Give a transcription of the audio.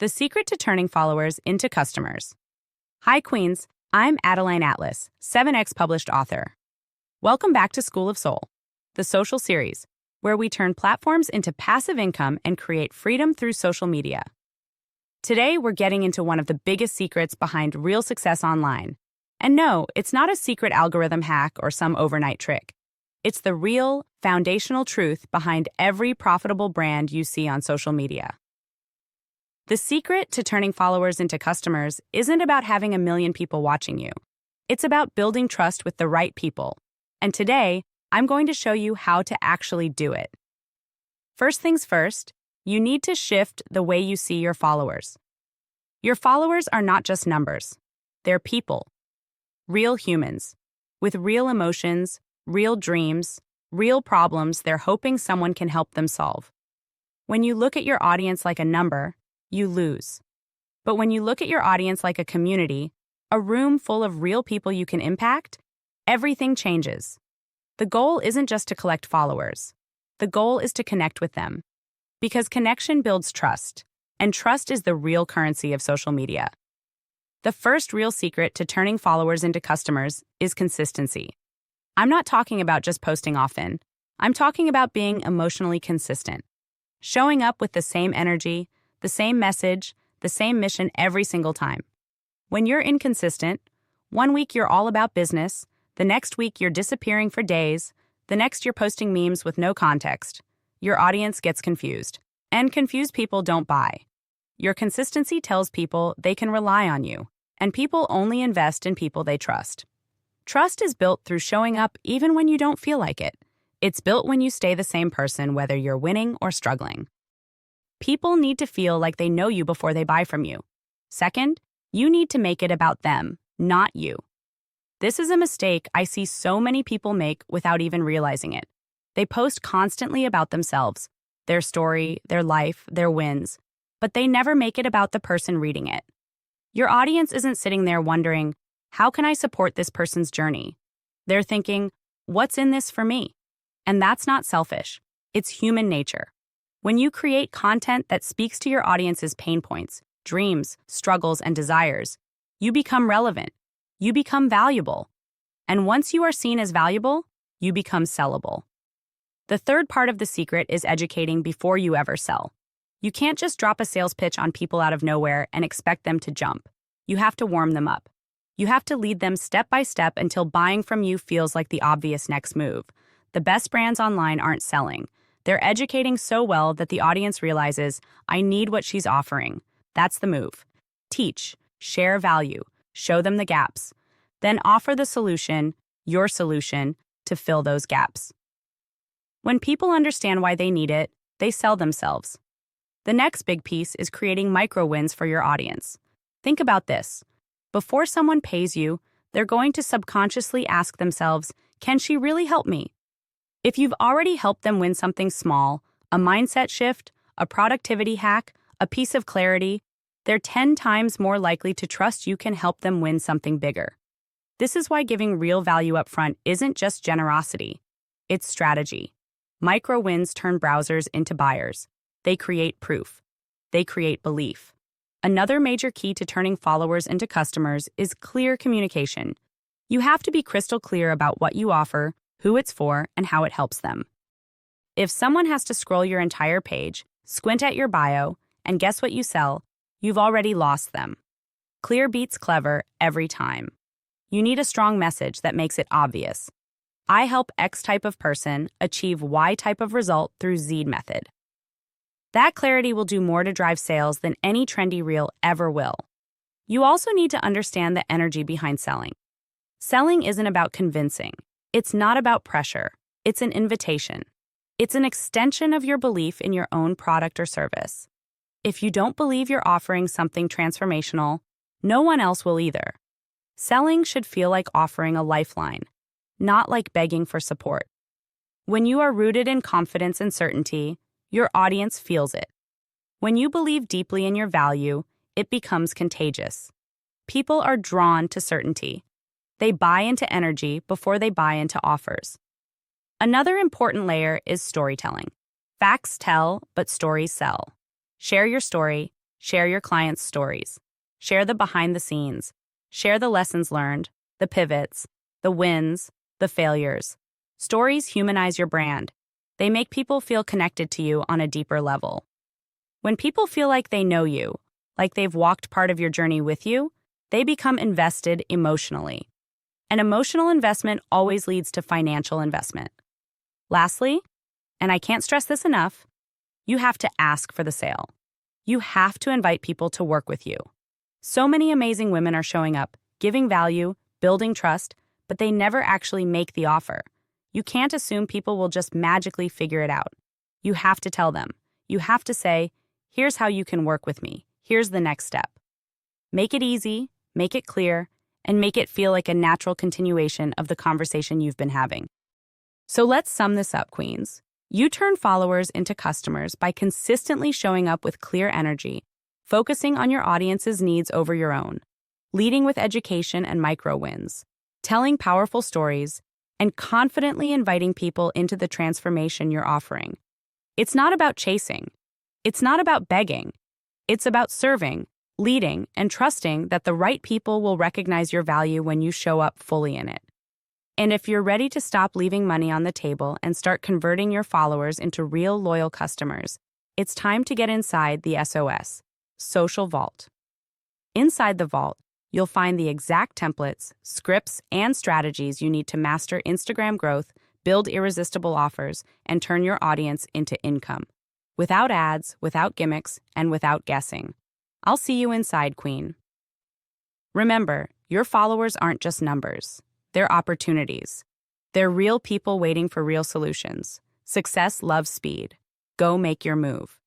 The secret to turning followers into customers. Hi, Queens. I'm Adeline Atlas, 7X published author. Welcome back to School of Soul, the social series, where we turn platforms into passive income and create freedom through social media. Today, we're getting into one of the biggest secrets behind real success online. And no, it's not a secret algorithm hack or some overnight trick. It's the real, foundational truth behind every profitable brand you see on social media. The secret to turning followers into customers isn't about having a million people watching you. It's about building trust with the right people. And today, I'm going to show you how to actually do it. First things first, you need to shift the way you see your followers. Your followers are not just numbers. They're people. Real humans. With real emotions, real dreams, real problems they're hoping someone can help them solve. When you look at your audience like a number, you lose. But when you look at your audience like a community, a room full of real people you can impact, everything changes. The goal isn't just to collect followers. The goal is to connect with them. Because connection builds trust, and trust is the real currency of social media. The first real secret to turning followers into customers is consistency. I'm not talking about just posting often. I'm talking about being emotionally consistent. Showing up with the same energy, the same message, the same mission every single time. When you're inconsistent, one week you're all about business, the next week you're disappearing for days, the next you're posting memes with no context, your audience gets confused. And confused people don't buy. Your consistency tells people they can rely on you, and people only invest in people they trust. Trust is built through showing up even when you don't feel like it. It's built when you stay the same person whether you're winning or struggling. People need to feel like they know you before they buy from you. Second, you need to make it about them, not you. This is a mistake I see so many people make without even realizing it. They post constantly about themselves, their story, their life, their wins, but they never make it about the person reading it. Your audience isn't sitting there wondering, how can I support this person's journey? They're thinking, what's in this for me? And that's not selfish. It's human nature. When you create content that speaks to your audience's pain points, dreams, struggles, and desires, you become relevant. You become valuable. And once you are seen as valuable, you become sellable. The third part of the secret is educating before you ever sell. You can't just drop a sales pitch on people out of nowhere and expect them to jump. You have to warm them up. You have to lead them step by step until buying from you feels like the obvious next move. The best brands online aren't selling. They're educating so well that the audience realizes, I need what she's offering. That's the move. Teach, share value, show them the gaps. Then offer the solution, your solution, to fill those gaps. When people understand why they need it, they sell themselves. The next big piece is creating micro wins for your audience. Think about this. Before someone pays you, they're going to subconsciously ask themselves, can she really help me? If you've already helped them win something small, a mindset shift, a productivity hack, a piece of clarity, they're 10 times more likely to trust you can help them win something bigger. This is why giving real value up front isn't just generosity. It's strategy. Micro wins turn browsers into buyers. They create proof. They create belief. Another major key to turning followers into customers is clear communication. You have to be crystal clear about what you offer, who it's for, and how it helps them. If someone has to scroll your entire page, squint at your bio, and guess what you sell, you've already lost them. Clear beats clever every time. You need a strong message that makes it obvious. I help X type of person achieve Y type of result through Z method. That clarity will do more to drive sales than any trendy reel ever will. You also need to understand the energy behind selling. Selling isn't about convincing. It's not about pressure. It's an invitation. It's an extension of your belief in your own product or service. If you don't believe you're offering something transformational, no one else will either. Selling should feel like offering a lifeline, not like begging for support. When you are rooted in confidence and certainty, your audience feels it. When you believe deeply in your value, it becomes contagious. People are drawn to certainty. They buy into energy before they buy into offers. Another important layer is storytelling. Facts tell, but stories sell. Share your story, Share your clients' stories. Share the behind the scenes. Share the lessons learned, the pivots, the wins, the failures. Stories humanize your brand. They make people feel connected to you on a deeper level. When people feel like they know you, like they've walked part of your journey with you, they become invested emotionally. An emotional investment always leads to financial investment. Lastly, and I can't stress this enough, you have to ask for the sale. You have to invite people to work with you. So many amazing women are showing up, giving value, building trust, but they never actually make the offer. You can't assume people will just magically figure it out. You have to tell them. You have to say, here's how you can work with me. Here's the next step. Make it easy, make it clear, and make it feel like a natural continuation of the conversation you've been having. So let's sum this up, queens. You turn followers into customers by consistently showing up with clear energy, focusing on your audience's needs over your own, leading with education and micro wins, telling powerful stories, and confidently inviting people into the transformation you're offering. It's not about chasing. It's not about begging. It's about serving, leading, and trusting that the right people will recognize your value when you show up fully in it. And if you're ready to stop leaving money on the table and start converting your followers into real loyal customers, it's time to get inside the SOS, Social Vault. Inside the vault, you'll find the exact templates, scripts, and strategies you need to master Instagram growth, build irresistible offers, and turn your audience into income. Without ads, without gimmicks, and without guessing. I'll see you inside, Queen. Remember, your followers aren't just numbers. They're opportunities. They're real people waiting for real solutions. Success loves speed. Go make your move.